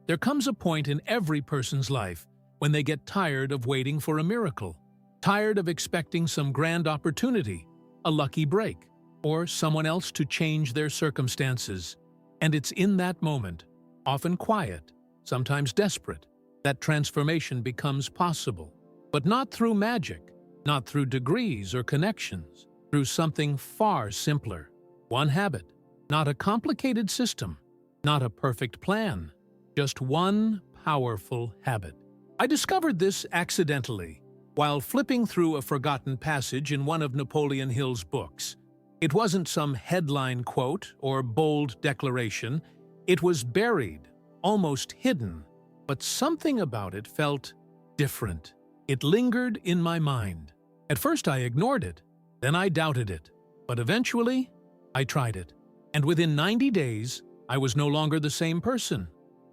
There comes a point in every person's life when they get tired of waiting for a miracle, tired of expecting some grand opportunity, a lucky break, or someone else to change their circumstances. And it's in that moment, often quiet, sometimes desperate, that transformation becomes possible. But not through magic, not through degrees or connections, through something far simpler. One habit, not a complicated system, not a perfect plan, just one powerful habit. I discovered this accidentally while flipping through a forgotten passage in one of Napoleon Hill's books. It wasn't some headline quote or bold declaration. It was buried, almost hidden, but something about it felt different. It lingered in my mind. At first I ignored it, then I doubted it, but eventually I tried it. And within 90 days, I was no longer the same person.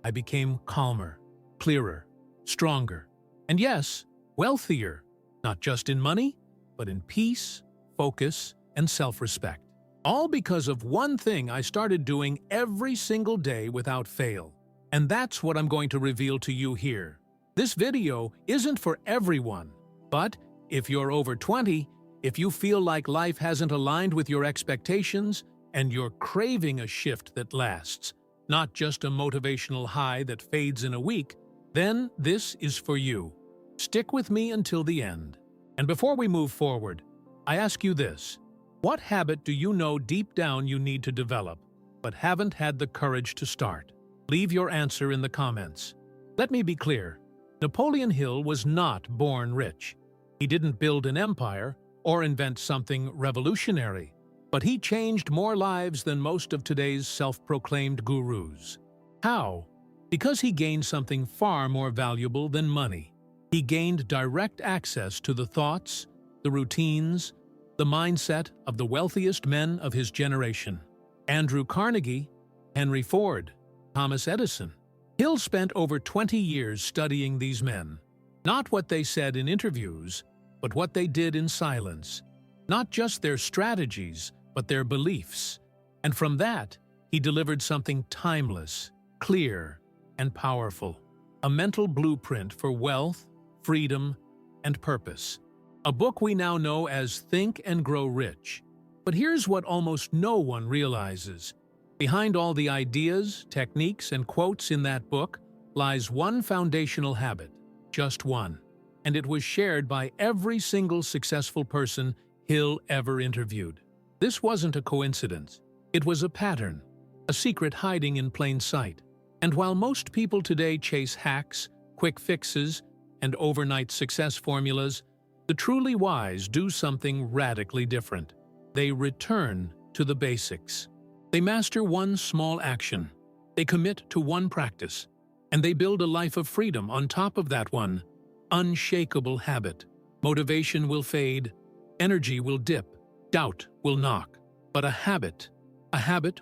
I became calmer, clearer, stronger, and yes, wealthier, not just in money, but in peace, focus, and self-respect. All because of one thing I started doing every single day without fail. And that's what I'm going to reveal to you here. This video isn't for everyone, but if you're over 20, if you feel like life hasn't aligned with your expectations, and you're craving a shift that lasts, not just a motivational high that fades in a week, then this is for you. Stick with me until the end. And before we move forward, I ask you this. What habit do you know deep down you need to develop, but haven't had the courage to start? Leave your answer in the comments. Let me be clear. Napoleon Hill was not born rich. He didn't build an empire or invent something revolutionary. But he changed more lives than most of today's self-proclaimed gurus. How? Because he gained something far more valuable than money. He gained direct access to the thoughts, the routines, the mindset of the wealthiest men of his generation. Andrew Carnegie, Henry Ford, Thomas Edison. Hill spent over 20 years studying these men. Not what they said in interviews, but what they did in silence. Not just their strategies, but their beliefs. And from that, he delivered something timeless, clear, and powerful. A mental blueprint for wealth, freedom, and purpose. A book we now know as Think and Grow Rich. But here's what almost no one realizes. Behind all the ideas, techniques, and quotes in that book lies one foundational habit, just one. And it was shared by every single successful person Hill ever interviewed. This wasn't a coincidence. It was a pattern, a secret hiding in plain sight. And while most people today chase hacks, quick fixes, and overnight success formulas, the truly wise do something radically different. They return to the basics. They master one small action. They commit to one practice. And they build a life of freedom on top of that one unshakable habit. Motivation will fade, energy will dip, doubt will knock. But a habit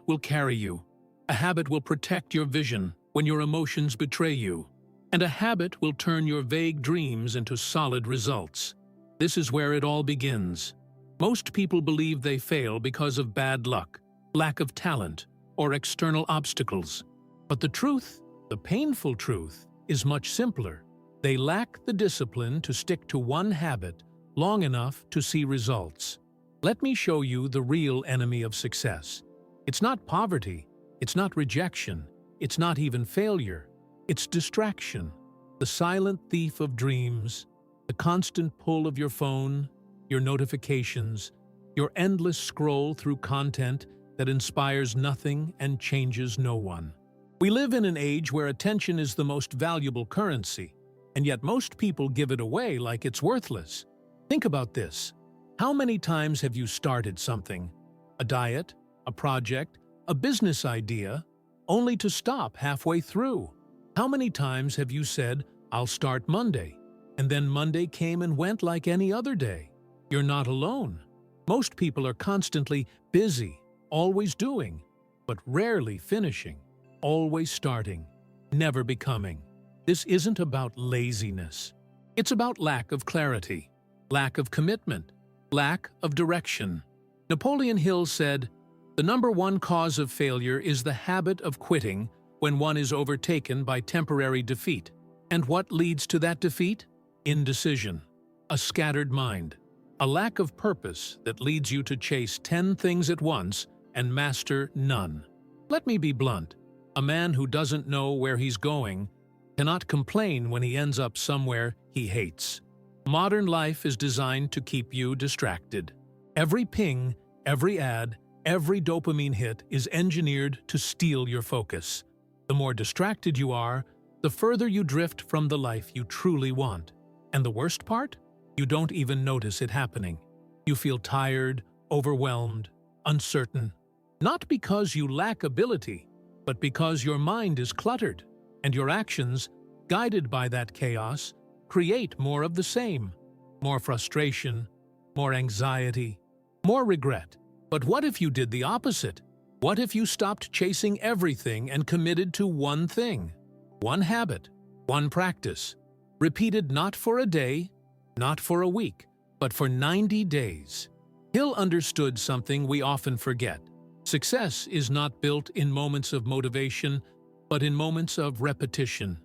will carry you. A habit will protect your vision when your emotions betray you. And a habit will turn your vague dreams into solid results. This is where it all begins. Most people believe they fail because of bad luck, lack of talent, or external obstacles. But the truth, the painful truth, is much simpler. They lack the discipline to stick to one habit long enough to see results. Let me show you the real enemy of success. It's not poverty, it's not rejection, it's not even failure. It's distraction, the silent thief of dreams, the constant pull of your phone, your notifications, your endless scroll through content that inspires nothing and changes no one. We live in an age where attention is the most valuable currency, and yet most people give it away like it's worthless. Think about this. How many times have you started something, a diet, a project, a business idea, only to stop halfway through? How many times have you said, "I'll start Monday," and then Monday came and went like any other day? You're not alone. Most people are constantly busy, always doing, but rarely finishing, always starting, never becoming. This isn't about laziness. It's about lack of clarity, lack of commitment, lack of direction. Napoleon Hill said, "The number one cause of failure is the habit of quitting when one is overtaken by temporary defeat. And what leads to that defeat? Indecision, a scattered mind, a lack of purpose that leads you to chase 10 things at once and master none. Let me be blunt. A man who doesn't know where he's going cannot complain when he ends up somewhere he hates. Modern life is designed to keep you distracted. Every ping, every ad, every dopamine hit is engineered to steal your focus. The more distracted you are, the further you drift from the life you truly want. And the worst part? You don't even notice it happening. You feel tired, overwhelmed, uncertain. Not because you lack ability, but because your mind is cluttered, and your actions, guided by that chaos, create more of the same. More frustration, more anxiety, more regret. But what if you did the opposite? What if you stopped chasing everything and committed to one thing? One habit, one practice, repeated not for a day, not for a week, but for 90 days. Hill understood something we often forget. Success is not built in moments of motivation, but in moments of repetition.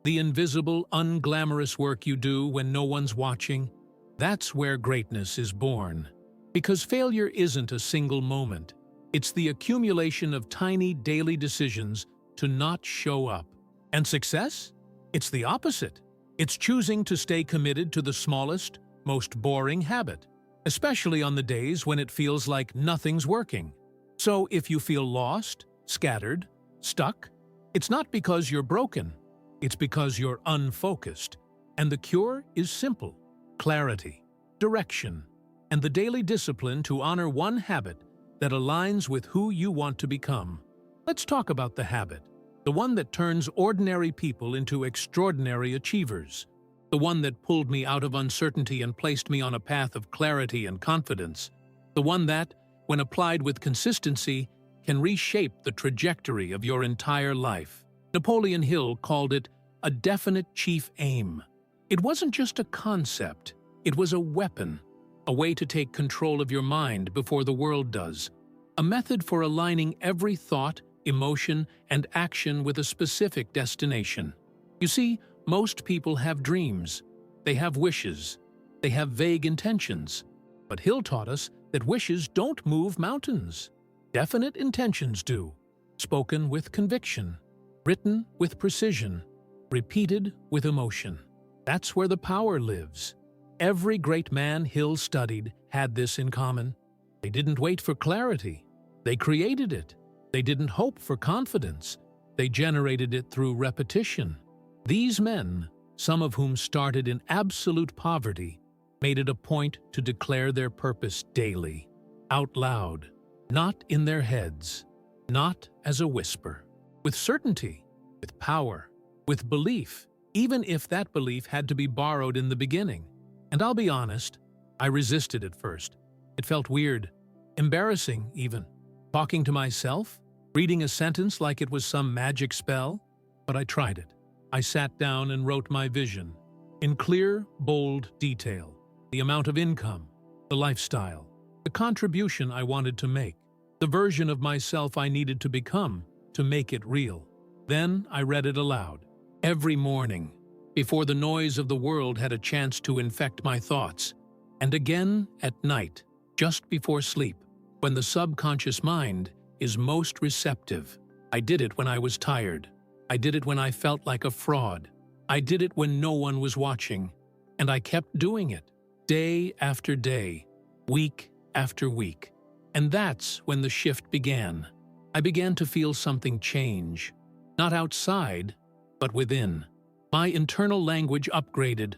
The invisible, unglamorous work you do when no one's watching, that's where greatness is born. Because failure isn't a single moment. It's the accumulation of tiny daily decisions to not show up. And success? It's the opposite. It's choosing to stay committed to the smallest, most boring habit, especially on the days when it feels like nothing's working. So if you feel lost, scattered, stuck, it's not because you're broken. It's because you're unfocused. And the cure is simple: clarity, direction, and the daily discipline to honor one habit that aligns with who you want to become. Let's talk about the habit. The one that turns ordinary people into extraordinary achievers. The one that pulled me out of uncertainty and placed me on a path of clarity and confidence. The one that, when applied with consistency, can reshape the trajectory of your entire life. Napoleon Hill called it a definite chief aim. It wasn't just a concept, it was a weapon, a way to take control of your mind before the world does, a method for aligning every thought, emotion, and action with a specific destination. You see, most people have dreams, they have wishes, they have vague intentions. But Hill taught us that wishes don't move mountains. Definite intentions do, spoken with conviction, written with precision, repeated with emotion. That's where the power lives. Every great man Hill studied had this in common. They didn't wait for clarity, they created it. They didn't hope for confidence, they generated it through repetition. These men, some of whom started in absolute poverty, made it a point to declare their purpose daily, out loud, not in their heads, not as a whisper, with certainty, with power, with belief, even if that belief had to be borrowed in the beginning. And I'll be honest, I resisted at first. It felt weird, embarrassing even. Talking to myself, reading a sentence like it was some magic spell, but I tried it. I sat down and wrote my vision, in clear, bold detail, the amount of income, the lifestyle, the contribution I wanted to make, the version of myself I needed to become to make it real. Then I read it aloud, every morning, before the noise of the world had a chance to infect my thoughts, and again at night, just before sleep, when the subconscious mind is most receptive. I did it when I was tired. I did it when I felt like a fraud. I did it when no one was watching. And I kept doing it, day after day, week after week. And that's when the shift began. I began to feel something change. Not outside, but within. My internal language upgraded.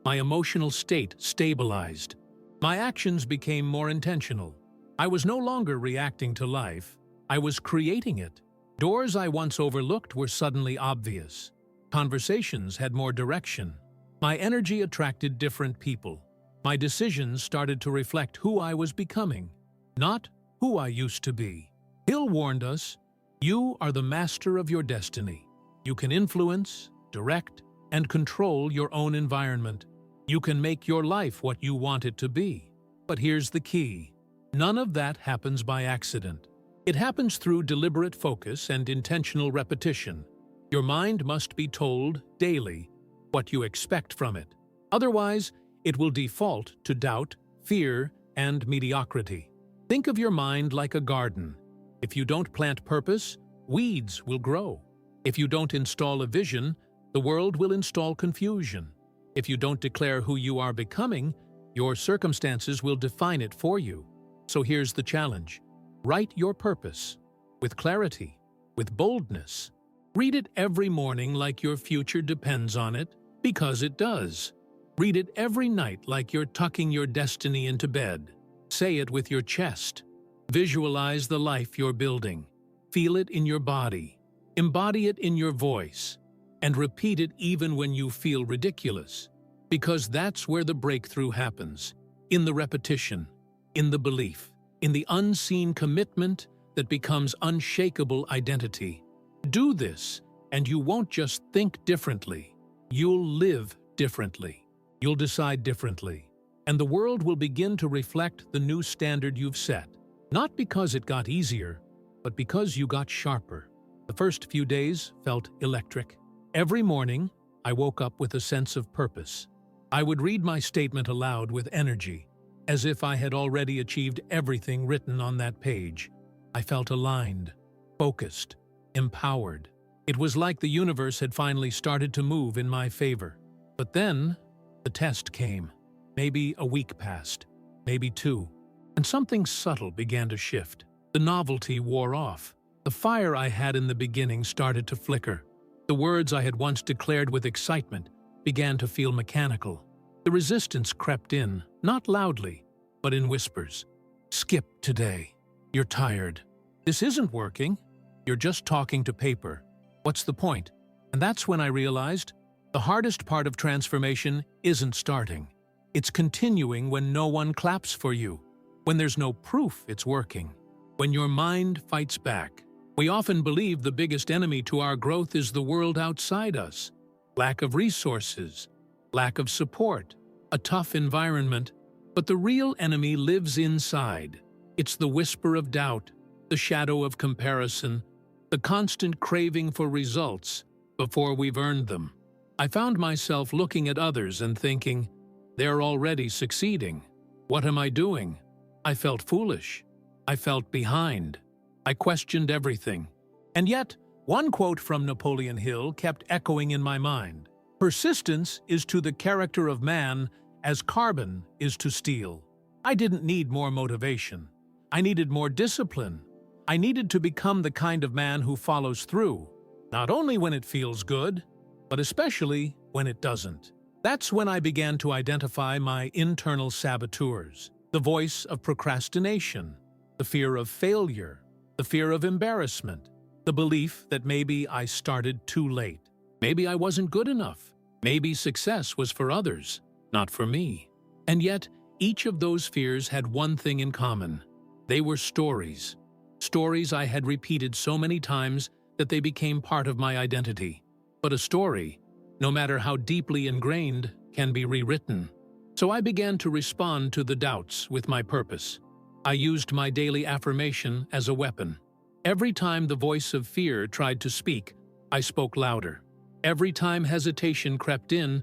My emotional state stabilized. My actions became more intentional. I was no longer reacting to life. I was creating it. Doors I once overlooked were suddenly obvious. Conversations had more direction. My energy attracted different people. My decisions started to reflect who I was becoming, not who I used to be. Hill warned us, you are the master of your destiny. You can influence, direct, and control your own environment. You can make your life what you want it to be. But here's the key. None of that happens by accident. It happens through deliberate focus and intentional repetition. Your mind must be told daily what you expect from it. Otherwise, it will default to doubt, fear, and mediocrity. Think of your mind like a garden. If you don't plant purpose, weeds will grow. If you don't install a vision, the world will install confusion. If you don't declare who you are becoming, your circumstances will define it for you. So here's the challenge. Write your purpose with clarity, with boldness. Read it every morning like your future depends on it, because it does. Read it every night like you're tucking your destiny into bed. Say it with your chest. Visualize the life you're building. Feel it in your body. Embody it in your voice. And repeat it even when you feel ridiculous. Because that's where the breakthrough happens. In the repetition, in the belief, in the unseen commitment that becomes unshakable identity. Do this, and you won't just think differently. You'll live differently. You'll decide differently. And the world will begin to reflect the new standard you've set. Not because it got easier, but because you got sharper. The first few days felt electric. Every morning, I woke up with a sense of purpose. I would read my statement aloud with energy, as if I had already achieved everything written on that page. I felt aligned, focused, empowered. It was like the universe had finally started to move in my favor. But then, the test came. Maybe a week passed, maybe two, and something subtle began to shift. The novelty wore off. The fire I had in the beginning started to flicker. The words I had once declared with excitement began to feel mechanical. The resistance crept in, not loudly, but in whispers. Skip today. You're tired. This isn't working. You're just talking to paper. What's the point? And that's when I realized the hardest part of transformation isn't starting. It's continuing when no one claps for you, when there's no proof it's working, when your mind fights back. We often believe the biggest enemy to our growth is the world outside us. Lack of resources, lack of support, a tough environment. But the real enemy lives inside. It's the whisper of doubt, the shadow of comparison, the constant craving for results before we've earned them. I found myself looking at others and thinking, they're already succeeding. What am I doing? I felt foolish. I felt behind. I questioned everything. And yet, one quote from Napoleon Hill kept echoing in my mind. Persistence is to the character of man as carbon is to steel. I didn't need more motivation. I needed more discipline. I needed to become the kind of man who follows through, not only when it feels good, but especially when it doesn't. That's when I began to identify my internal saboteurs, the voice of procrastination, the fear of failure, the fear of embarrassment, the belief that maybe I started too late. Maybe I wasn't good enough. Maybe success was for others, not for me. And yet, each of those fears had one thing in common. They were stories. Stories I had repeated so many times that they became part of my identity. But a story, no matter how deeply ingrained, can be rewritten. So I began to respond to the doubts with my purpose. I used my daily affirmation as a weapon. Every time the voice of fear tried to speak, I spoke louder. Every time hesitation crept in,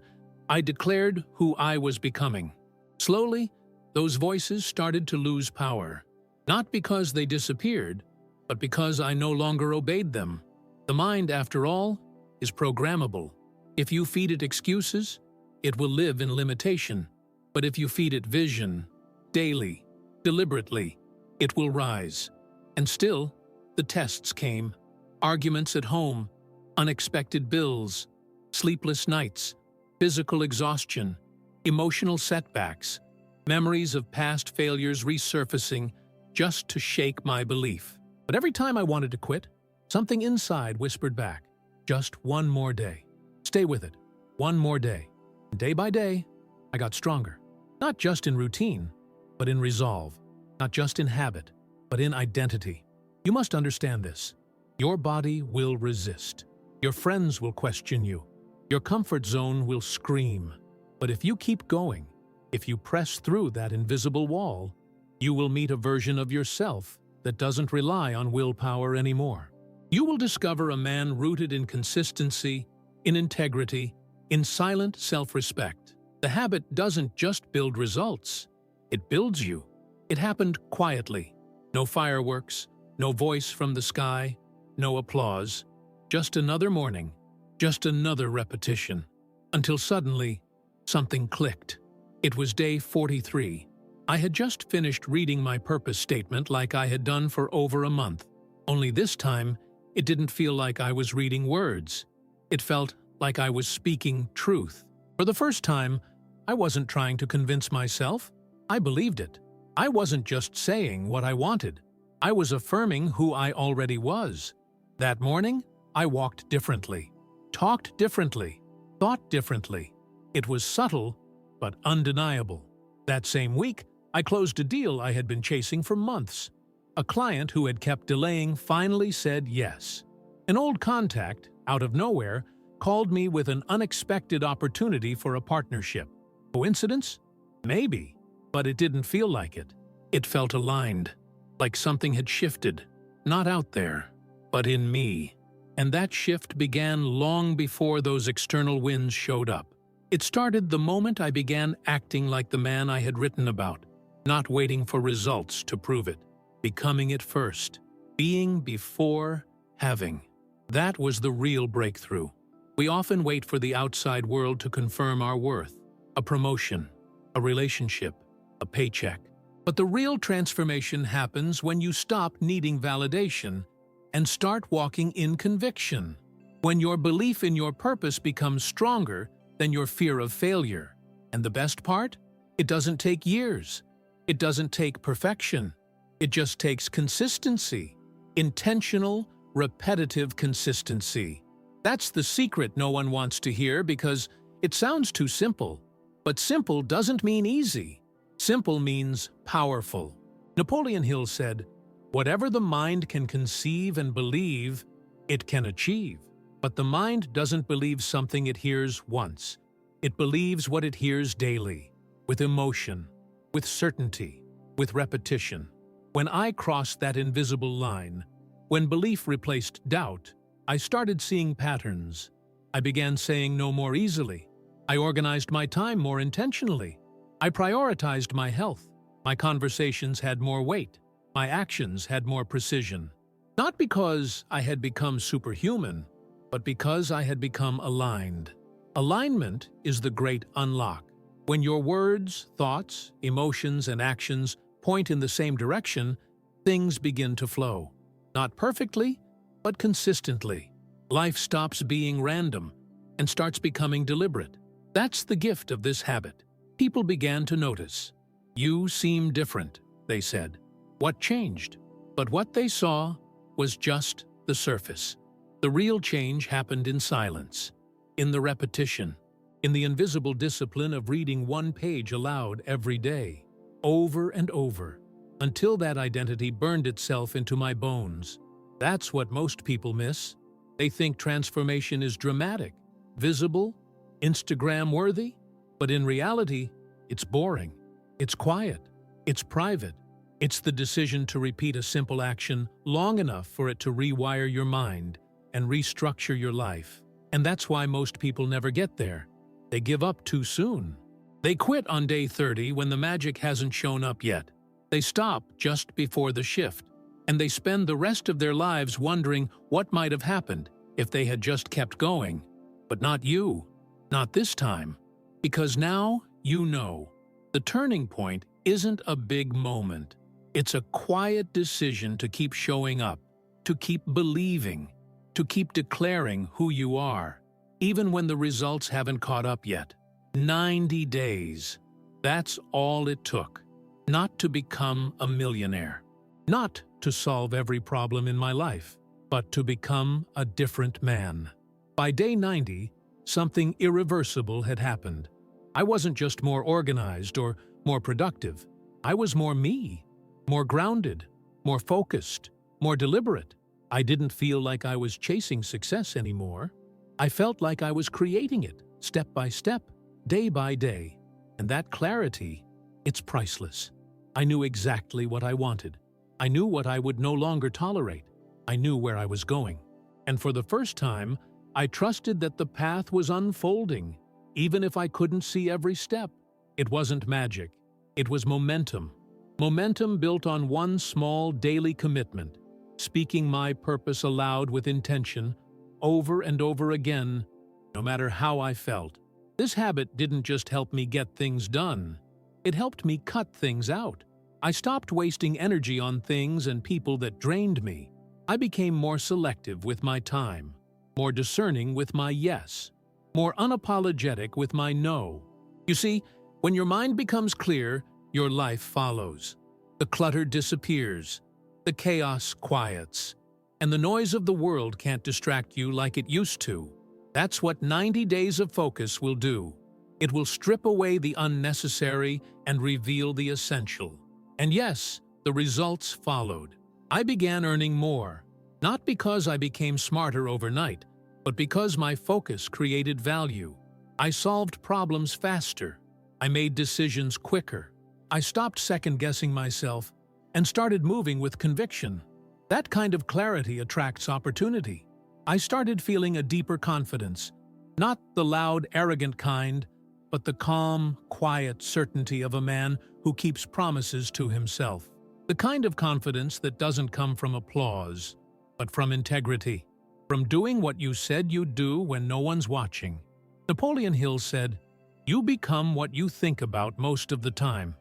I declared who I was becoming. Slowly, those voices started to lose power. Not because they disappeared, but because I no longer obeyed them. The mind, after all, is programmable. If you feed it excuses, it will live in limitation. But if you feed it vision, daily, deliberately, it will rise. And still, the tests came. Arguments at home, unexpected bills, sleepless nights, physical exhaustion, emotional setbacks, memories of past failures resurfacing just to shake my belief. But every time I wanted to quit, something inside whispered back, just one more day. Stay with it. One more day. And day by day, I got stronger. Not just in routine, but in resolve. Not just in habit, but in identity. You must understand this. Your body will resist. Your friends will question you. Your comfort zone will scream. But if you keep going, if you press through that invisible wall, you will meet a version of yourself that doesn't rely on willpower anymore. You will discover a man rooted in consistency, in integrity, in silent self-respect. The habit doesn't just build results, it builds you. It happened quietly. No fireworks, no voice from the sky, no applause. Just another morning, just another repetition. Until suddenly, something clicked. It was day 43. I had just finished reading my purpose statement like I had done for over a month. Only this time, it didn't feel like I was reading words. It felt like I was speaking truth. For the first time, I wasn't trying to convince myself. I believed it. I wasn't just saying what I wanted. I was affirming who I already was. That morning, I walked differently, talked differently, thought differently. It was subtle, but undeniable. That same week, I closed a deal I had been chasing for months. A client who had kept delaying finally said yes. An old contact, out of nowhere, called me with an unexpected opportunity for a partnership. Coincidence? Maybe, but it didn't feel like it. It felt aligned, like something had shifted, not out there, but in me. And that shift began long before those external winds showed up. It started the moment I began acting like the man I had written about, not waiting for results to prove it, becoming it first, being before having. That was the real breakthrough. We often wait for the outside world to confirm our worth, a promotion, a relationship, a paycheck. But the real transformation happens when you stop needing validation and start walking in conviction. When your belief in your purpose becomes stronger than your fear of failure. And the best part? It doesn't take years. It doesn't take perfection. It just takes consistency. Intentional, repetitive consistency. That's the secret no one wants to hear because it sounds too simple. But simple doesn't mean easy. Simple means powerful. Napoleon Hill said, "Whatever the mind can conceive and believe, it can achieve." But the mind doesn't believe something it hears once. It believes what it hears daily, with emotion, with certainty, with repetition. When I crossed that invisible line, when belief replaced doubt, I started seeing patterns. I began saying no more easily. I organized my time more intentionally. I prioritized my health. My conversations had more weight. My actions had more precision. Not because I had become superhuman, but because I had become aligned. Alignment is the great unlock. When your words, thoughts, emotions, and actions point in the same direction, things begin to flow. Not perfectly, but consistently. Life stops being random and starts becoming deliberate. That's the gift of this habit. People began to notice. "You seem different," they said. What changed? But what they saw was just the surface. The real change happened in silence, in the repetition, in the invisible discipline of reading one page aloud every day, over and over, until that identity burned itself into my bones. That's what most people miss. They think transformation is dramatic, visible, Instagram-worthy, but in reality, it's boring, it's quiet, it's private. It's the decision to repeat a simple action long enough for it to rewire your mind and restructure your life. And that's why most people never get there. They give up too soon. They quit on day 30 when the magic hasn't shown up yet. They stop just before the shift, and they spend the rest of their lives wondering what might have happened if they had just kept going. But not you. Not this time. Because now you know. The turning point isn't a big moment. It's a quiet decision to keep showing up, to keep believing, to keep declaring who you are, even when the results haven't caught up yet. 90 days. That's all it took. Not to become a millionaire. Not to solve every problem in my life, but to become a different man. By day 90, something irreversible had happened. I wasn't just more organized or more productive. I was more me, more grounded, more focused, more deliberate. I didn't feel like I was chasing success anymore. I felt like I was creating it, step by step, day by day. And that clarity, it's priceless. I knew exactly what I wanted. I knew what I would no longer tolerate. I knew where I was going. And for the first time, I trusted that the path was unfolding, even if I couldn't see every step. It wasn't magic. It was momentum. Momentum built on one small daily commitment, speaking my purpose aloud with intention, over and over again, no matter how I felt. This habit didn't just help me get things done. It helped me cut things out. I stopped wasting energy on things and people that drained me. I became more selective with my time, more discerning with my yes, more unapologetic with my no. You see, when your mind becomes clear, your life follows. The clutter disappears, the chaos quiets, and the noise of the world can't distract you like it used to. That's what 90 days of focus will do. It will strip away the unnecessary and reveal the essential. And yes, the results followed. I began earning more, not because I became smarter overnight, but because my focus created value. I solved problems faster. I made decisions quicker. I stopped second-guessing myself and started moving with conviction. That kind of clarity attracts opportunity. I started feeling a deeper confidence, not the loud, arrogant kind, but the calm, quiet certainty of a man who keeps promises to himself. The kind of confidence that doesn't come from applause, but from integrity, from doing what you said you'd do when no one's watching. Napoleon Hill said, "You become what you think about most of the time."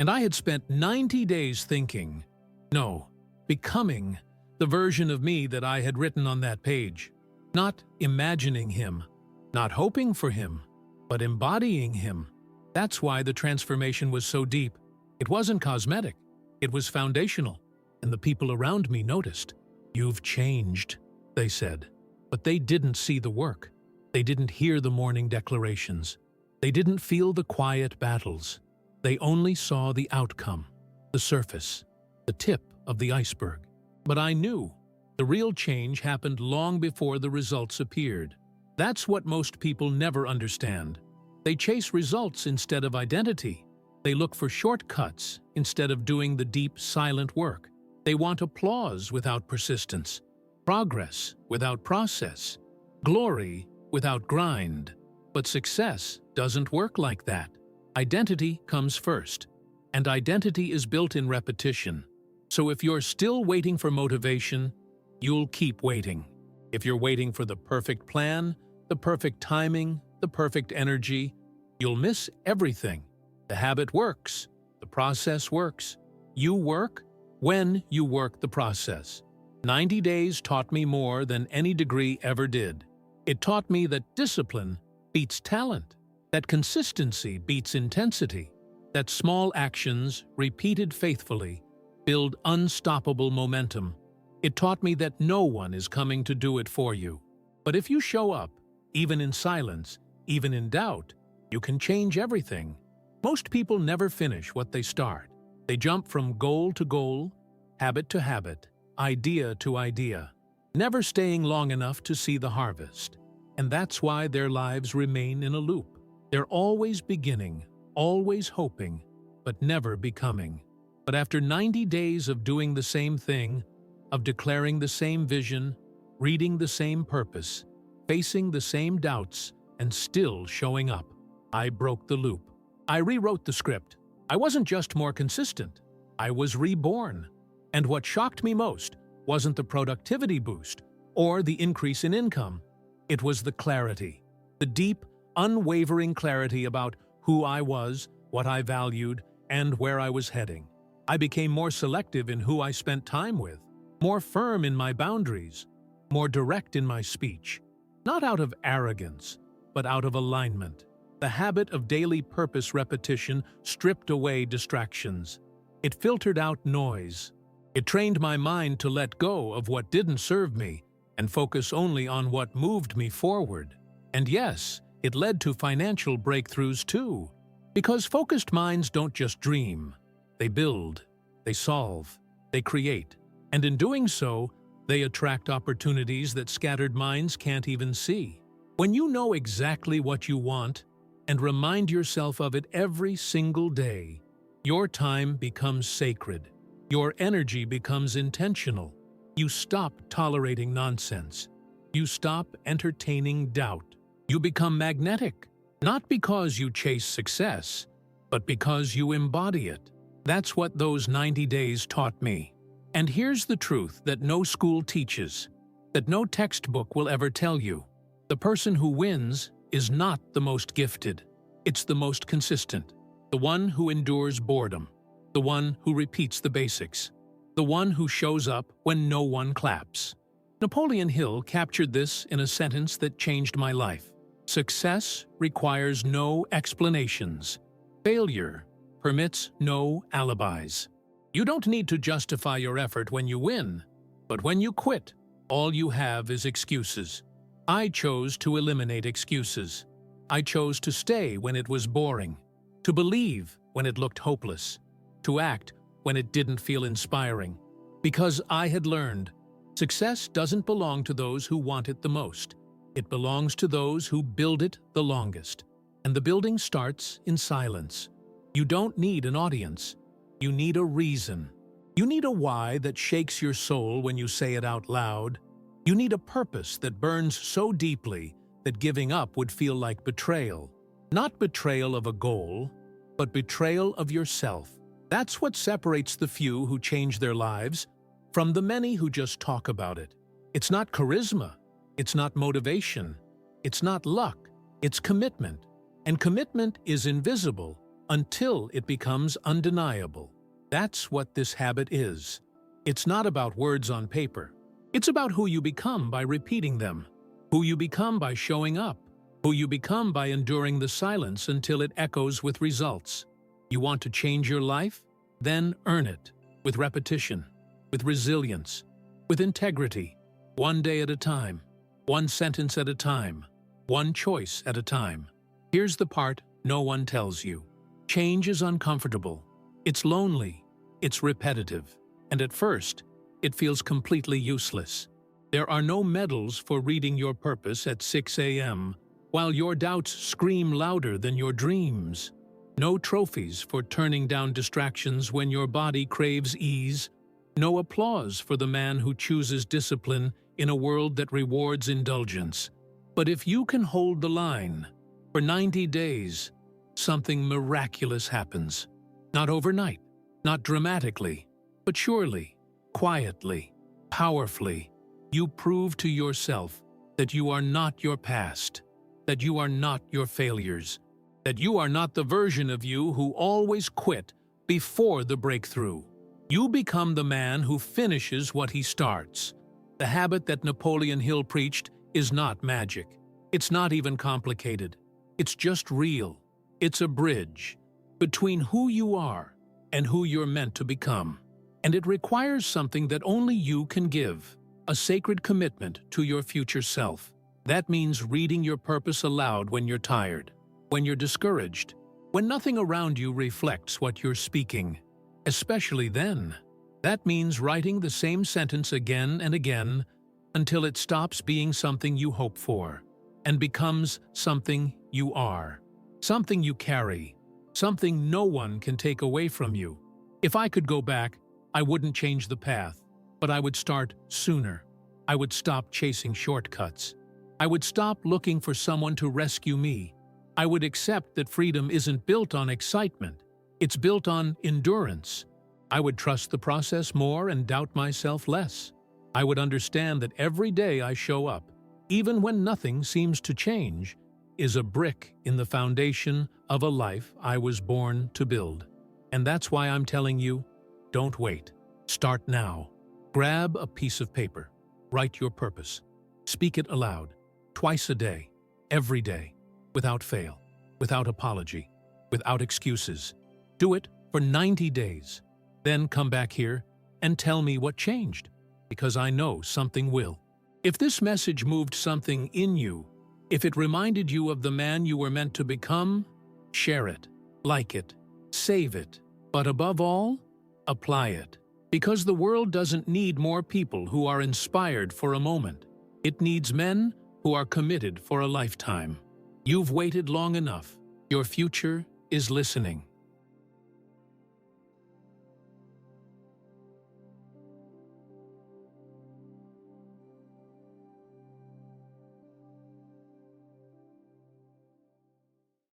And I had spent 90 days thinking, no, becoming the version of me that I had written on that page. Not imagining him, not hoping for him, but embodying him. That's why the transformation was so deep. It wasn't cosmetic, it was foundational, and the people around me noticed. "You've changed," they said. But they didn't see the work. They didn't hear the morning declarations. They didn't feel the quiet battles. They only saw the outcome, the surface, the tip of the iceberg. But I knew the real change happened long before the results appeared. That's what most people never understand. They chase results instead of identity. They look for shortcuts instead of doing the deep, silent work. They want applause without persistence, progress without process, glory without grind. But success doesn't work like that. Identity comes first, and identity is built in repetition. So if you're still waiting for motivation, you'll keep waiting. If you're waiting for the perfect plan, the perfect timing, the perfect energy, you'll miss everything. The habit works. The process works. You work when you work the process. 90 days taught me more than any degree ever did. It taught me that discipline beats talent, that consistency beats intensity, that small actions, repeated faithfully, build unstoppable momentum. It taught me that no one is coming to do it for you. But if you show up, even in silence, even in doubt, you can change everything. Most people never finish what they start. They jump from goal to goal, habit to habit, idea to idea, never staying long enough to see the harvest. And that's why their lives remain in a loop. They're always beginning, always hoping, but never becoming. But after 90 days of doing the same thing, of declaring the same vision, reading the same purpose, facing the same doubts, and still showing up, I broke the loop. I rewrote the script. I wasn't just more consistent. I was reborn. And what shocked me most wasn't the productivity boost or the increase in income. It was the clarity, the deep, unwavering clarity about who I was, what I valued, and where I was heading. I became more selective in who I spent time with, more firm in my boundaries, more direct in my speech. Not out of arrogance, but out of alignment. The habit of daily purpose repetition stripped away distractions. It filtered out noise. It trained my mind to let go of what didn't serve me and focus only on what moved me forward. And yes, it led to financial breakthroughs too. Because focused minds don't just dream. They build, they solve, they create. And in doing so, they attract opportunities that scattered minds can't even see. When you know exactly what you want and remind yourself of it every single day, your time becomes sacred. Your energy becomes intentional. You stop tolerating nonsense. You stop entertaining doubt. You become magnetic, not because you chase success, but because you embody it. That's what those 90 days taught me. And here's the truth that no school teaches, that no textbook will ever tell you. The person who wins is not the most gifted. It's the most consistent, the one who endures boredom, the one who repeats the basics, the one who shows up when no one claps. Napoleon Hill captured this in a sentence that changed my life. Success requires no explanations. Failure permits no alibis. You don't need to justify your effort when you win, but when you quit, all you have is excuses. I chose to eliminate excuses. I chose to stay when it was boring, to believe when it looked hopeless, to act when it didn't feel inspiring. Because I had learned, success doesn't belong to those who want it the most. It belongs to those who build it the longest. And the building starts in silence. You don't need an audience. You need a reason. You need a why that shakes your soul when you say it out loud. You need a purpose that burns so deeply that giving up would feel like betrayal. Not betrayal of a goal, but betrayal of yourself. That's what separates the few who change their lives from the many who just talk about it. It's not charisma. It's not motivation. It's not luck. It's commitment. And commitment is invisible until it becomes undeniable. That's what this habit is. It's not about words on paper. It's about who you become by repeating them, who you become by showing up, who you become by enduring the silence until it echoes with results. You want to change your life? Then earn it, with repetition, with resilience, with integrity, one day at a time, one sentence at a time, one choice at a time. Here's the part no one tells you. Change is uncomfortable. It's lonely. It's repetitive. And at first, it feels completely useless. There are no medals for reading your purpose at 6 a.m., while your doubts scream louder than your dreams. No trophies for turning down distractions when your body craves ease. No applause for the man who chooses discipline in a world that rewards indulgence. But if you can hold the line, for 90 days, something miraculous happens. Not overnight, not dramatically, but surely, quietly, powerfully. You prove to yourself that you are not your past, that you are not your failures, that you are not the version of you who always quit before the breakthrough. You become the man who finishes what he starts. The habit that Napoleon Hill preached is not magic. It's not even complicated. It's just real. It's a bridge between who you are and who you're meant to become. And it requires something that only you can give, a sacred commitment to your future self. That means reading your purpose aloud when you're tired, when you're discouraged, when nothing around you reflects what you're speaking. Especially then. That means writing the same sentence again and again until it stops being something you hope for and becomes something you are, something you carry, something no one can take away from you. If I could go back, I wouldn't change the path, but I would start sooner. I would stop chasing shortcuts. I would stop looking for someone to rescue me. I would accept that freedom isn't built on excitement. It's built on endurance. I would trust the process more and doubt myself less. I would understand that every day I show up, even when nothing seems to change, is a brick in the foundation of a life I was born to build. And that's why I'm telling you, don't wait. Start now. Grab a piece of paper. Write your purpose. Speak it aloud, twice a day, every day, without fail, without apology, without excuses. Do it for 90 days. Then come back here and tell me what changed, because I know something will. If this message moved something in you, if it reminded you of the man you were meant to become, share it, like it, save it, but above all, apply it. Because the world doesn't need more people who are inspired for a moment. It needs men who are committed for a lifetime. You've waited long enough. Your future is listening.